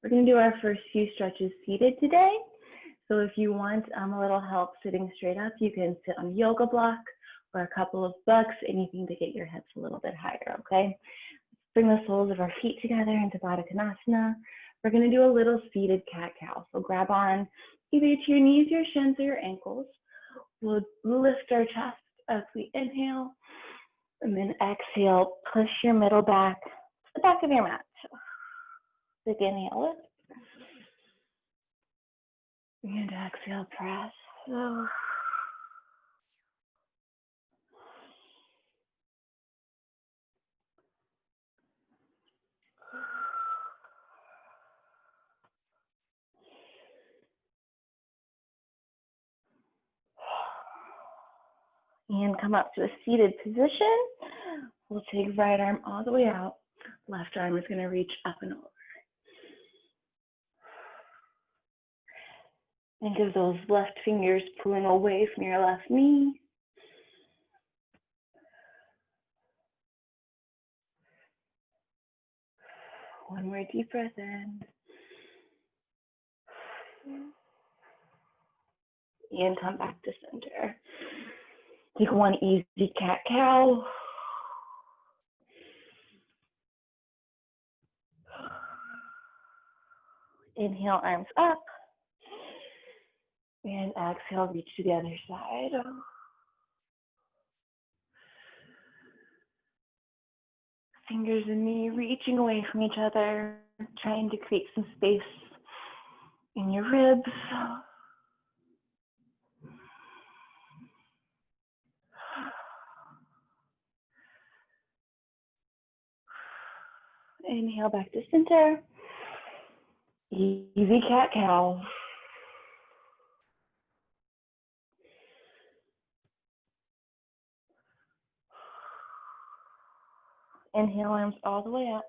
We're going to do our first few stretches seated today. So if you want a little help sitting straight up, you can sit on a yoga block or a couple of books, anything to get your hips a little bit higher, okay? Bring the soles of our feet together into Baddha Konasana. We're going to do a little seated cat-cow. So grab on either to your knees, your shins, or your ankles. We'll lift our chest as we inhale, and then exhale, push your middle back to the back of your mat. Big inhale, lift. And exhale, press. And come up to a seated position. We'll take right arm all the way out. Left arm is going to reach up and over. Think of those left fingers pulling away from your left knee. One more deep breath in. And come back to center. Take one easy cat-cow. Inhale, arms up. And exhale, reach to the other side. Fingers and knee reaching away from each other, trying to create some space in your ribs. Inhale back to center. Easy cat-cow. Inhale, arms all the way up.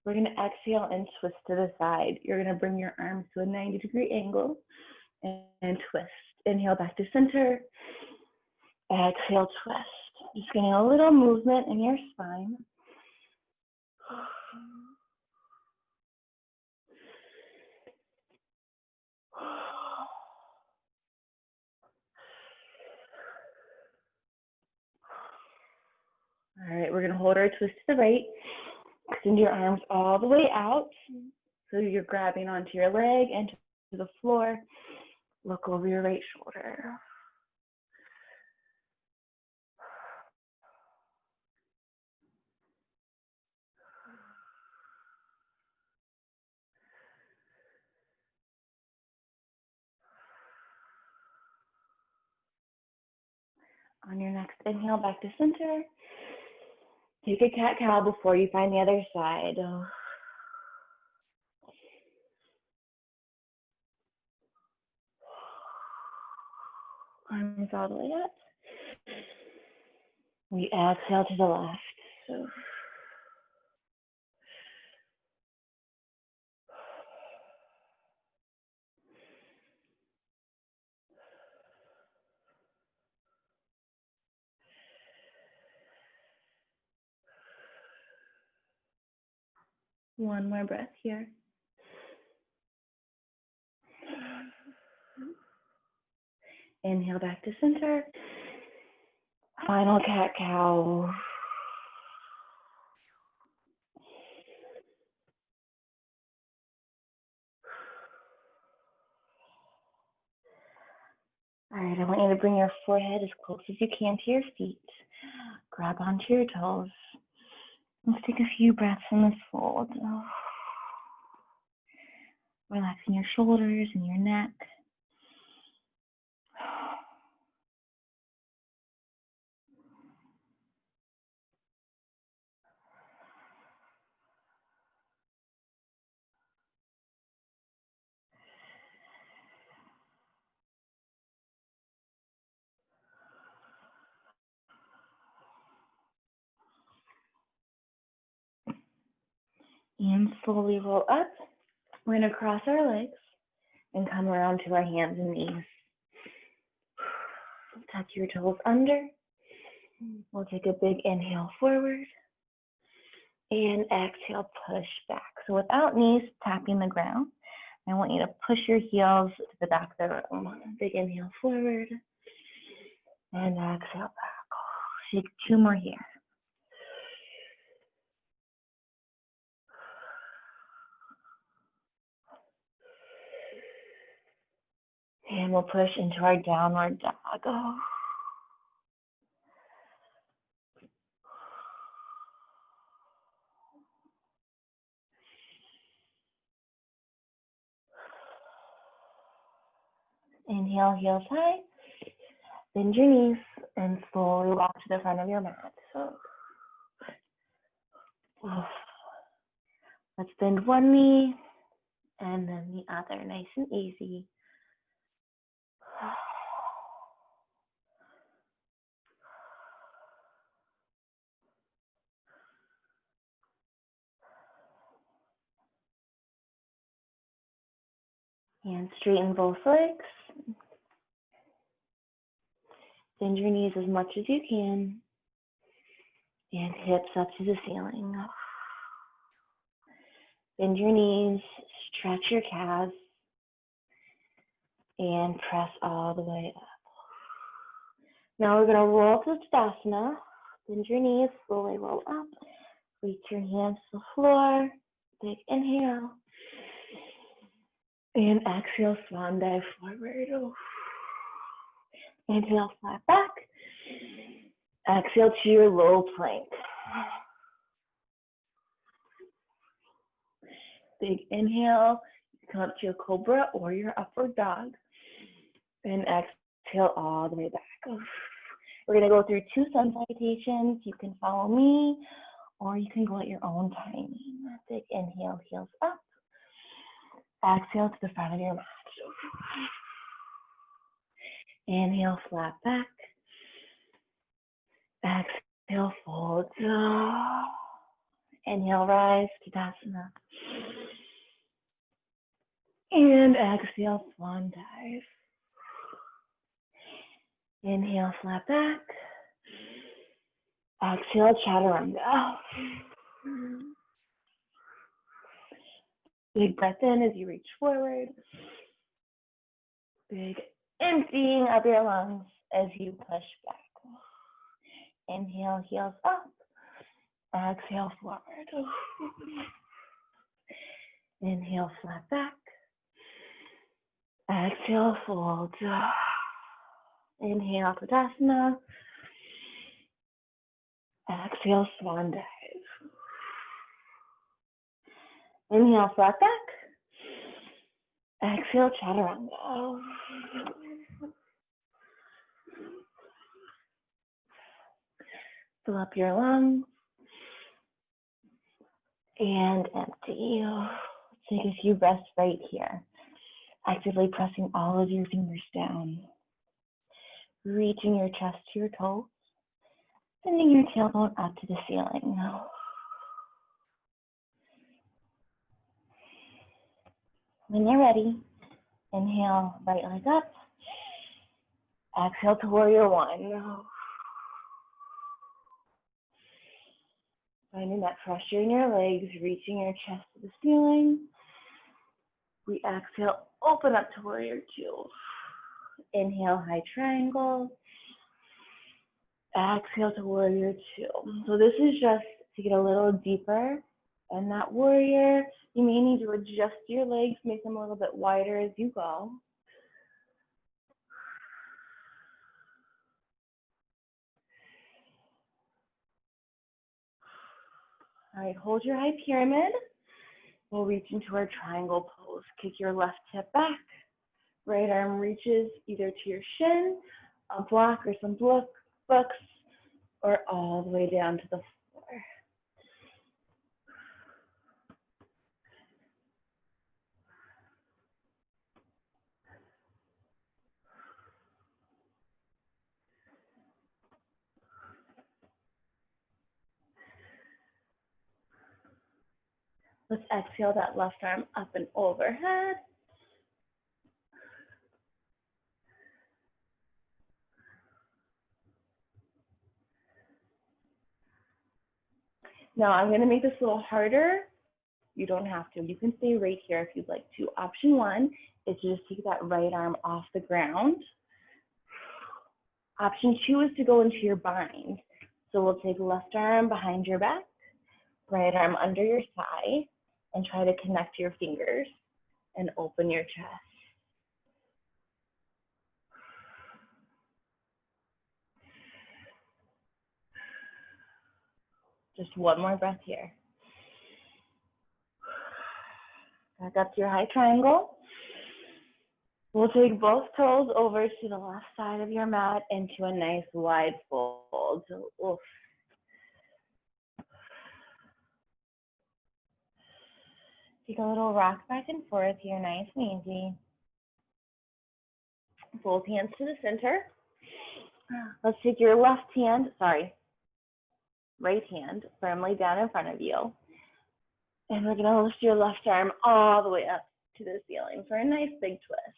We're going to exhale and twist to the side. You're going to bring your arms to a 90-degree angle and twist. Inhale back to center. Exhale, twist. Just getting a little movement in your spine. All right, we're going to hold our twist to the right. Extend your arms all the way out. So you're grabbing onto your leg and to the floor. Look over your right shoulder. On your next inhale, back to center. Take a cat-cow before you find the other side. Arms all the way up. We exhale to the left. One more breath here. Inhale back to center. Final cat-cow. All right, I want you to bring your forehead as close as you can to your feet. Grab onto your toes. Let's take a few breaths in this fold. Relaxing your shoulders and your neck. And slowly roll up. We're going to cross our legs and come around to our hands and knees. Tuck your toes under. We'll take a big inhale forward. And exhale, push back. So without knees tapping the ground, I want you to push your heels to the back of the room. Big inhale forward and exhale back. Take 2 more here. And we'll push into our downward dog. Inhale, heels high. Bend your knees and slowly walk to the front of your mat. So let's bend one knee and then the other, nice and easy. And straighten both legs. Bend your knees as much as you can. And hips up to the ceiling. Bend your knees, stretch your calves, and press all the way up. Now we're going to roll to Tadasana. Bend your knees, slowly roll up. Reach your hands to the floor. Big inhale. And exhale, swan dive forward. Inhale, flat back. Exhale to your low plank. Big inhale, come up to your cobra or your upward dog. And exhale all the way back. We're going to go through 2 sun salutations. You can follow me or you can go at your own timing. Big inhale, heels up. Exhale to the front of your mat. Inhale, flat back. Exhale, fold. Inhale, rise, Tadasana. And exhale, swan dive. Inhale, flat back. Exhale, chaturanga. Big breath in as you reach forward. Big emptying of your lungs as you push back. Inhale, heels up. Exhale, forward. Inhale, flat back. Exhale, fold. Inhale, Tadasana. Exhale, swan dive. Inhale, flat back. Exhale, chaturanga. Fill up your lungs. And empty. Take a few breaths right here. Actively pressing all of your fingers down. Reaching your chest to your toes. Sending your tailbone up to the ceiling. When you're ready, inhale, right leg up. Exhale to warrior 1. Finding that pressure in your legs, reaching your chest to the ceiling. We exhale, open up to warrior 2. Inhale, high triangle. Exhale to warrior 2. So this is just to get a little deeper. And that warrior, you may need to adjust your legs, make them a little bit wider as you go. All right, hold your high pyramid. We'll reach into our triangle pose. Kick your left hip back. Right arm reaches either to your shin, a block or some books, or all the way down to the floor. Let's exhale that left arm up and overhead. Now I'm going to make this a little harder. You don't have to. You can stay right here if you'd like to. Option one is to just take that right arm off the ground. Option two is to go into your bind. So we'll take left arm behind your back, right arm under your thigh, and try to connect your fingers and open your chest. Just one more breath here. Back up to your high triangle. We'll take both toes over to the left side of your mat into a nice wide fold. So, oof. Take a little rock back and forth here, nice and easy. Both hands to the center. Let's take your right hand firmly down in front of you. And we're gonna lift your left arm all the way up to the ceiling for a nice big twist.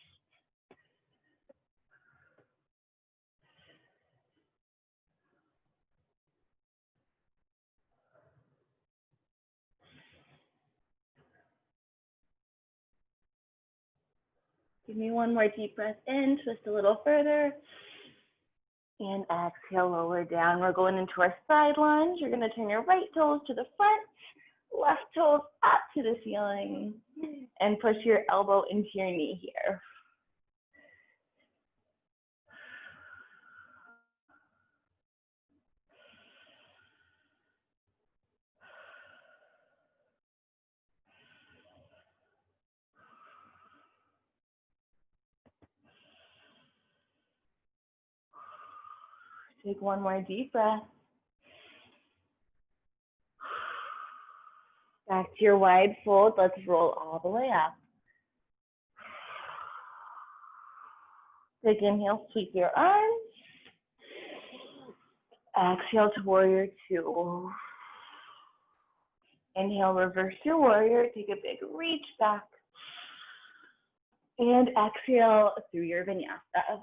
Give me one more deep breath in, twist a little further. And exhale, lower down. We're going into our side lunge. You're gonna turn your right toes to the front, left toes up to the ceiling, and push your elbow into your knee here. Take one more deep breath. Back to your wide fold. Let's roll all the way up. Big inhale, sweep your arms. Exhale to warrior two. Inhale, reverse your warrior. Take a big reach back. And exhale through your vinyasa.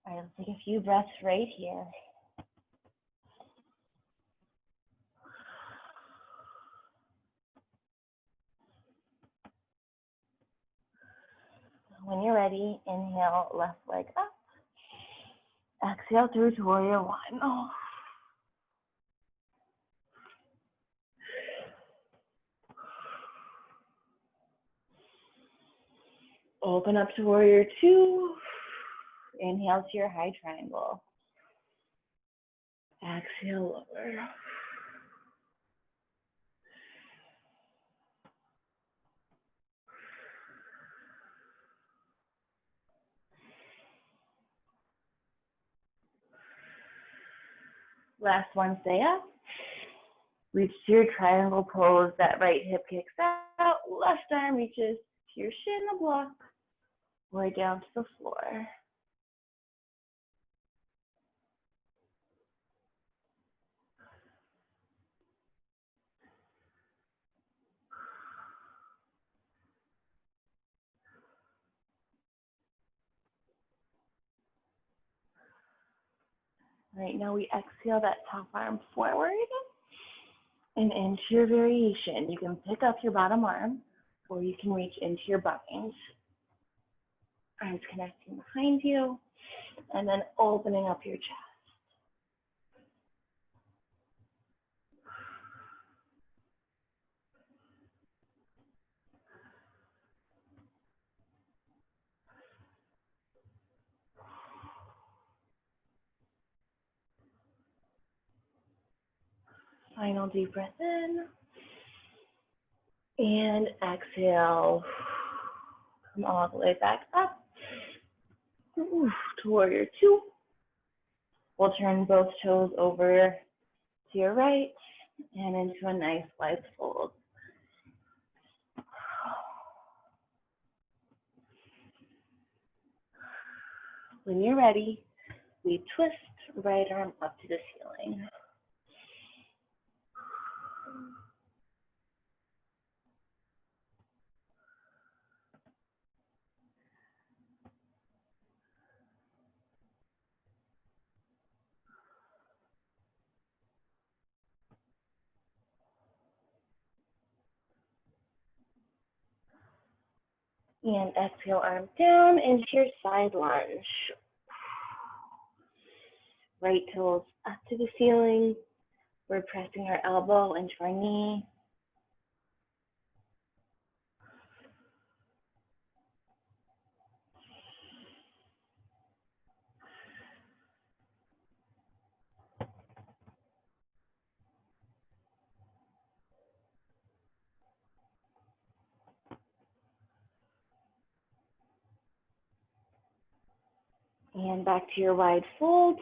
All right, let's take a few breaths right here. When you're ready, inhale, left leg up. Exhale through to warrior one. Oh. Open up to warrior two. Inhale to your high triangle. Exhale, lower. Last one, stay up. Reach to your triangle pose. That right hip kicks out. Left arm reaches to your shin, the block, or down to the floor. Right now we exhale that top arm forward and into your variation. You can pick up your bottom arm or you can reach into your bind. Arms connecting behind you and then opening up your chest. Final deep breath in. And exhale. Come all the way back up. To warrior two. We'll turn both toes over to your right and into a nice wide fold. When you're ready, we twist right arm up to the ceiling. And exhale, arms down into your side lunge. Right toes up to the ceiling. We're pressing our elbow into our knee. And back to your wide fold.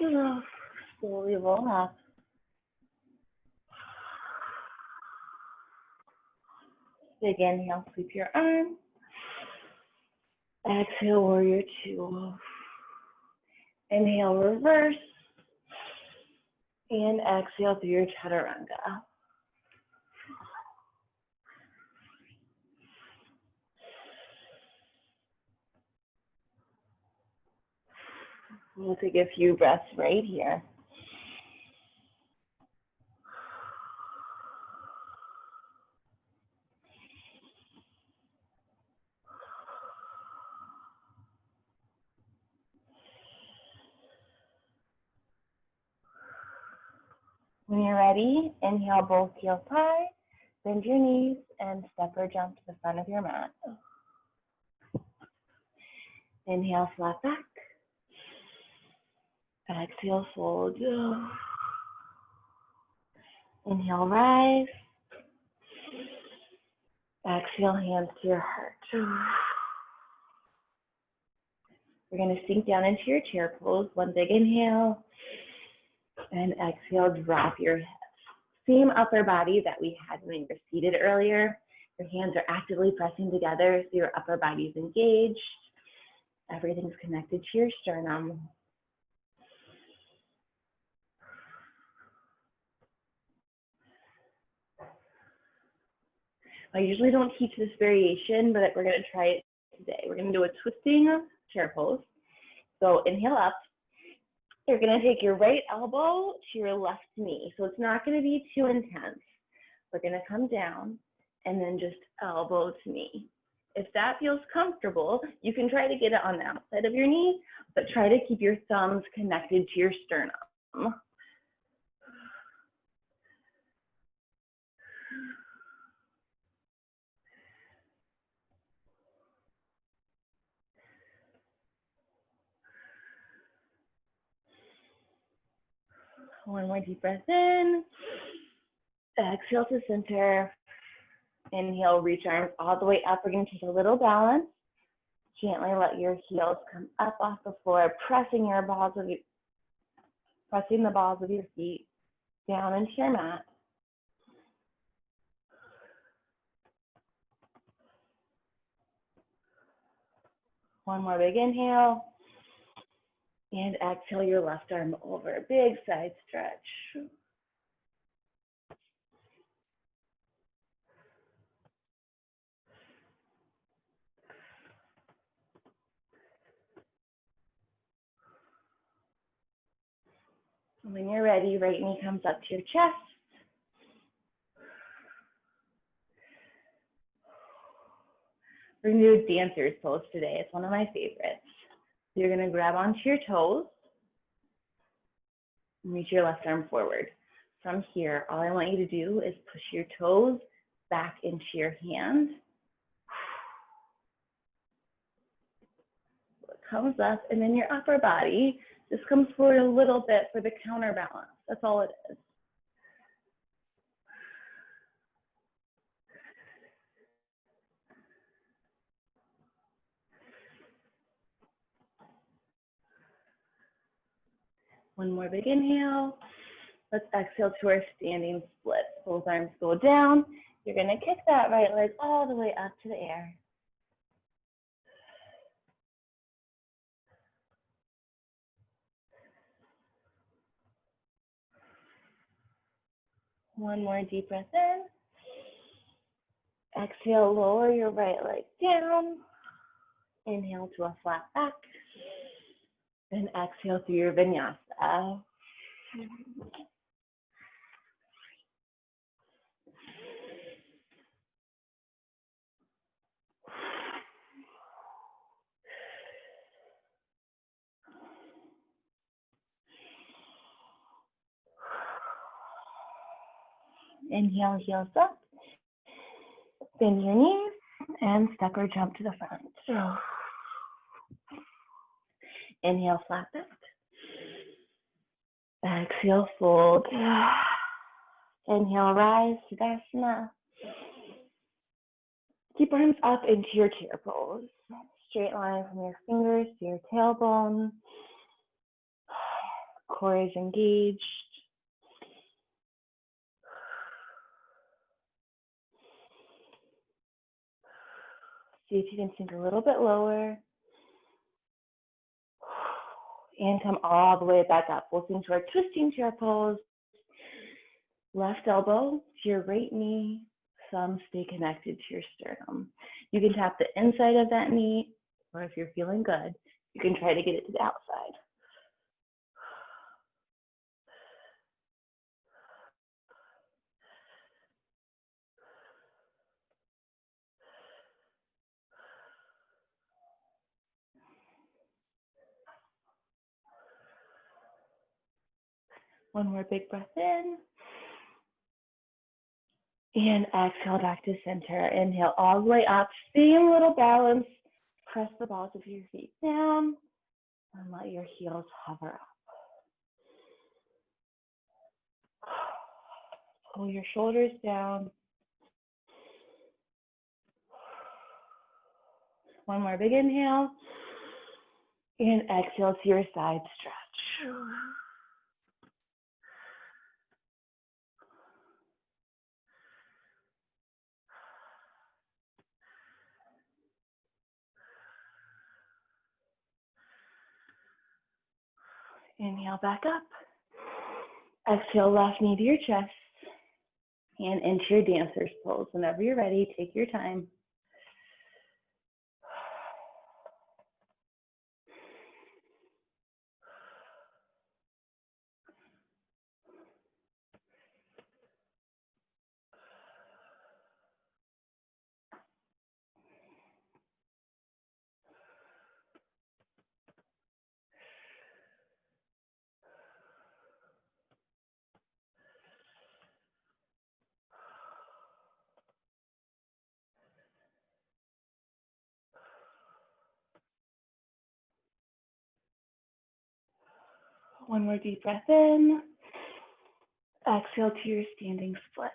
Slowly roll up. Big inhale, sweep your arm. Exhale, warrior two. Inhale, reverse. And exhale through your chaturanga. We'll take a few breaths right here. When you're ready, inhale both heels high, bend your knees, and step or jump to the front of your mat. Inhale, flat back. Exhale, fold. Inhale, rise. Exhale, hands to your heart. We're going to sink down into your chair pose. One big inhale. And exhale, drop your hips. Same upper body that we had when you were seated earlier. Your hands are actively pressing together, so your upper body's engaged. Everything's connected to your sternum. I usually don't teach this variation, but we're going to try it today. We're going to do a twisting chair pose. So inhale up. You're going to take your right elbow to your left knee. So it's not going to be too intense. We're going to come down and then just elbow to knee. If that feels comfortable, you can try to get it on the outside of your knee, but try to keep your thumbs connected to your sternum. One more deep breath in. Exhale to center. Inhale, reach arms all the way up. We're going to take a little balance. Gently let your heels come up off the floor, pressing the balls of your feet down into your mat. One more big inhale. And exhale your left arm over. Big side stretch. When you're ready, right knee comes up to your chest. We're going to do a dancer's pose today. It's one of my favorites. You're going to grab onto your toes and reach your left arm forward. From here, all I want you to do is push your toes back into your hand. It comes up, and then your upper body just comes forward a little bit for the counterbalance. That's all it is. One more big inhale. Let's exhale to our standing split. Both arms go down. You're going to kick that right leg all the way up to the air. One more deep breath in. Exhale, lower your right leg down. Inhale to a flat back. Then exhale through your vinyasa. Inhale, heels up. Bend your knees and step or jump to the front. So, inhale, flat back. Exhale, fold. Inhale, rise, Tadasana. Keep arms up into your chair pose. Straight line from your fingers to your tailbone. Core is engaged. See if you can sink a little bit lower. And come all the way back up. We'll sink to our twisting chair pose. Left elbow to your right knee. Thumb stay connected to your sternum. You can tap the inside of that knee, or if you're feeling good, you can try to get it to the outside. One more big breath in. And exhale back to center. Inhale all the way up. Same little balance. Press the balls of your feet down and let your heels hover up. Pull your shoulders down. One more big inhale. And exhale to your side stretch. Inhale back up. Exhale left knee to your chest. And into your dancer's pose. Whenever you're ready, take your time. One more deep breath in. Exhale to your standing splits.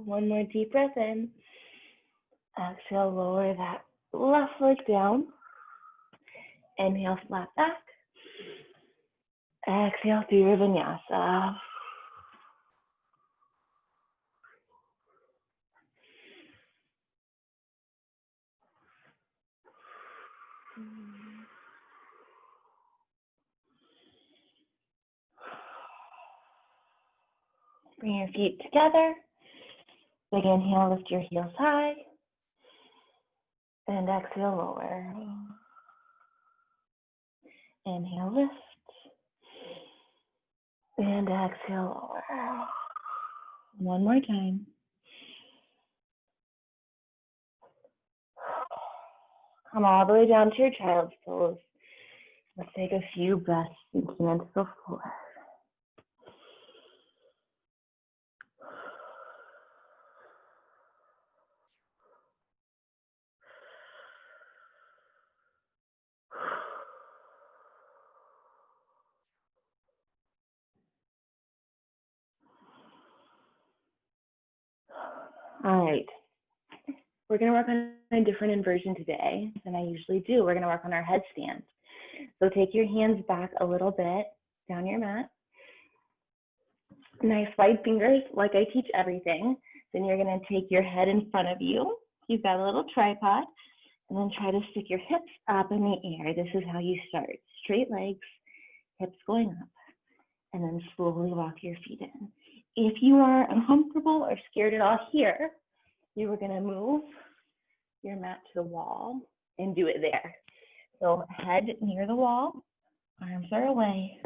One more deep breath in. Exhale, lower that left leg down. Inhale, flat back. Exhale through your vinyasa. Bring your feet together. Big inhale, lift your heels high. And exhale, lower. Inhale, lift. And exhale, lower. One more time. Come all the way down to your child's pose. Let's take a few breaths sinking into the floor. All right. We're going to work on a different inversion today than I usually do. We're going to work on our headstand. So take your hands back a little bit down your mat. Nice wide fingers, like I teach everything. Then you're going to take your head in front of you. You've got a little tripod. And then try to stick your hips up in the air. This is how you start. Straight legs, hips going up. And then slowly walk your feet in. If you are uncomfortable or scared at all here, you are going to move your mat to the wall and do it there. So head near the wall, arms are away,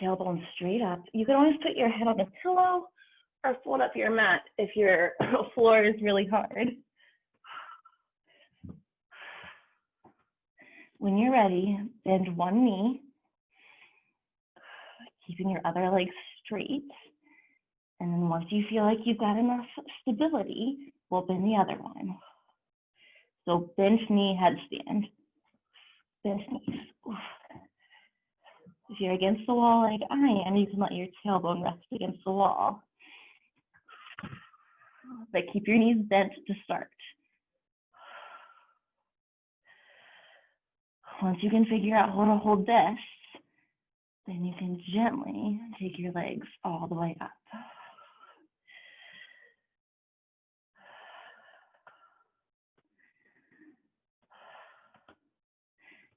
tailbone straight up. You can always put your head on a pillow or fold up your mat if your floor is really hard. When you're ready, bend one knee, keeping your other leg straight. And then once you feel like you've got enough stability, we'll bend the other one. So bent knee, headstand. Bent knees. If you're against the wall like I am, you can let your tailbone rest against the wall. But keep your knees bent to start. Once you can figure out how to hold this, then you can gently take your legs all the way up.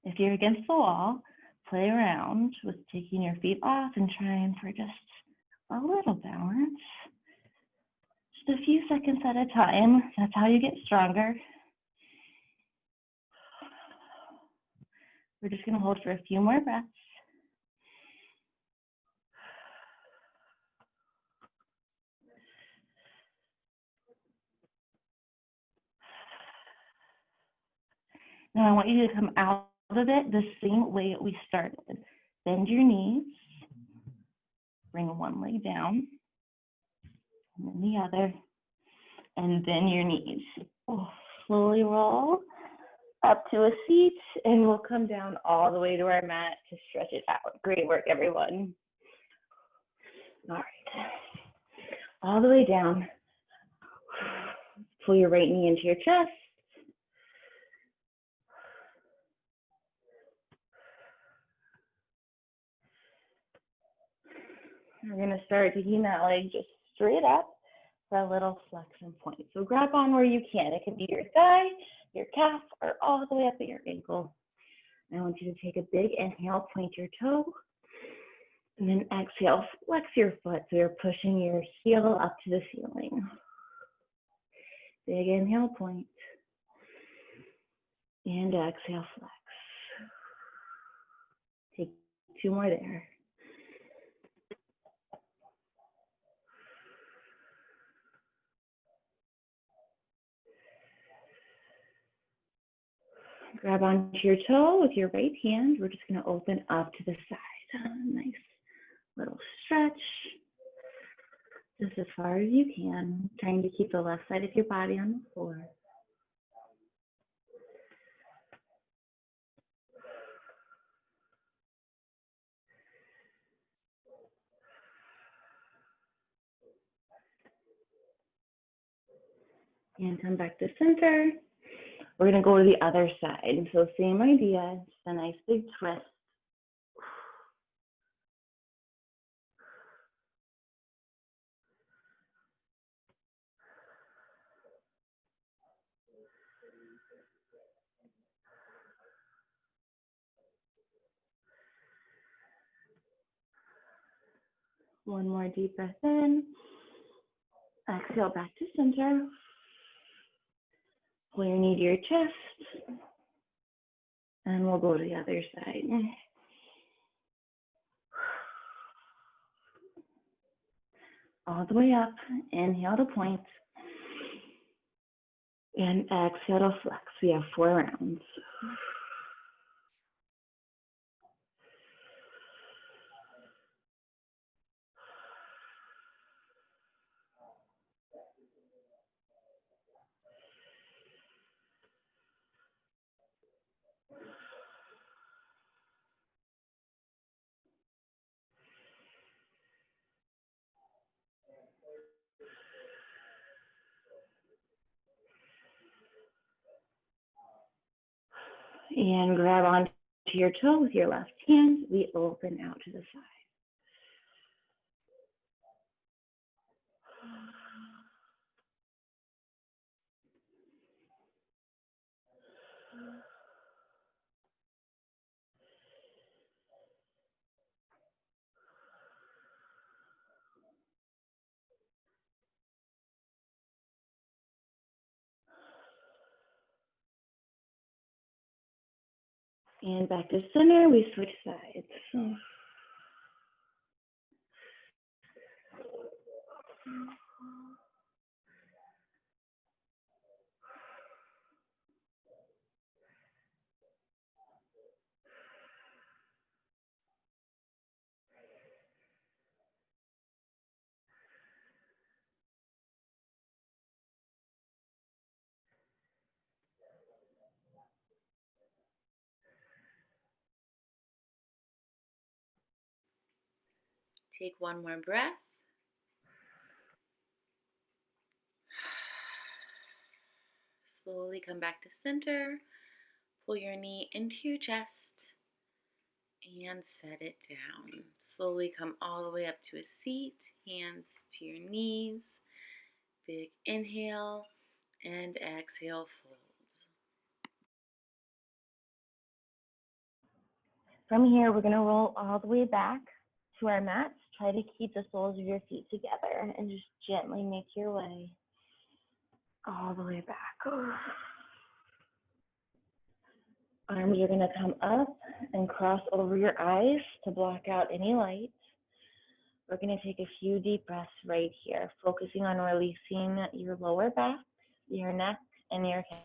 If you're against the wall, play around with taking your feet off and trying for just a little balance. Just a few seconds at a time. That's how you get stronger. We're just going to hold for a few more breaths. Now I want you to come out of it the same way we started. Bend your knees, bring one leg down, and then the other, and then your knees. Slowly roll up to a seat, and we'll come down all the way to our mat to stretch it out. Great work, everyone. All right, all the way down. Pull your right knee into your chest. We're gonna start taking that leg just straight up for a little flexion point. So grab on where you can. It can be your thigh, your calf, or all the way up at your ankle. And I want you to take a big inhale, point your toe, and then exhale, flex your foot so you're pushing your heel up to the ceiling. Big inhale, point, and exhale, flex. Take two more there. Grab onto your toe with your right hand. We're just going to open up to the side. Nice little stretch. Just as far as you can. Trying to keep the left side of your body on the floor. And come back to center. We're going to go to the other side. So same idea, just a nice big twist. One more deep breath in. Exhale back to center. Pull your knee to your chest. And we'll go to the other side. All the way up. Inhale to point. And exhale to flex. We have 4 rounds. And grab onto your toe with your left hand. We open out to the side. And back to center, we switch sides. Take one more breath. Slowly come back to center. Pull your knee into your chest and set it down. Slowly come all the way up to a seat, hands to your knees. Big inhale and exhale, fold. From here, we're going to roll all the way back to our mats. Try to keep the soles of your feet together and just gently make your way all the way back. Arms are going to come up and cross over your eyes to block out any light. We're going to take a few deep breaths right here, focusing on releasing your lower back, your neck, and your hips.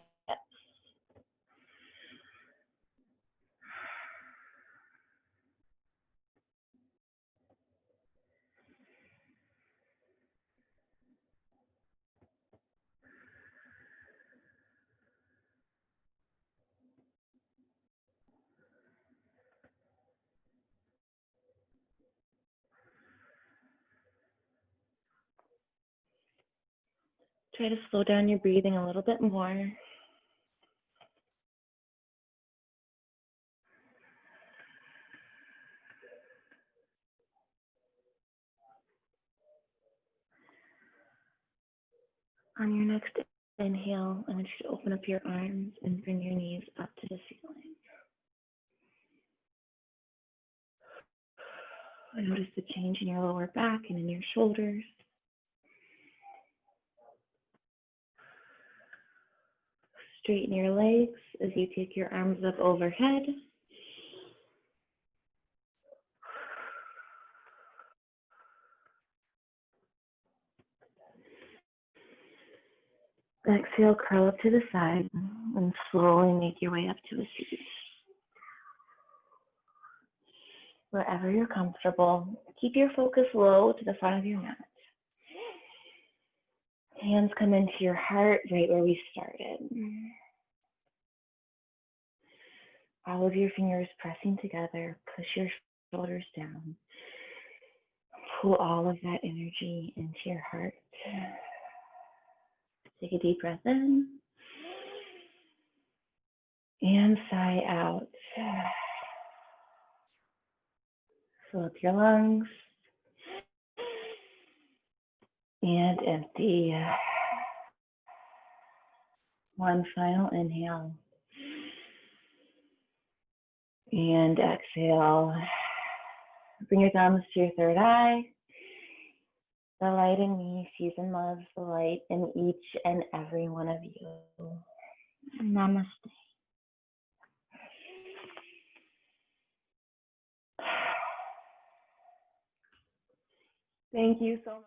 Try to slow down your breathing a little bit more. On your next inhale, I want you to open up your arms and bring your knees up to the ceiling. Notice the change in your lower back and in your shoulders. Straighten your legs as you take your arms up overhead. Exhale, curl up to the side and slowly make your way up to a seat. Wherever you're comfortable, keep your focus low to the front of your mat. Hands come into your heart right where we started. All of your fingers pressing together, push your shoulders down. Pull all of that energy into your heart. Take a deep breath in and sigh out. Fill up your lungs and empty. One final inhale and exhale. Bring your thumbs to your third eye. The light in me sees and loves the light in each and every one of you. Namaste. Thank you so much.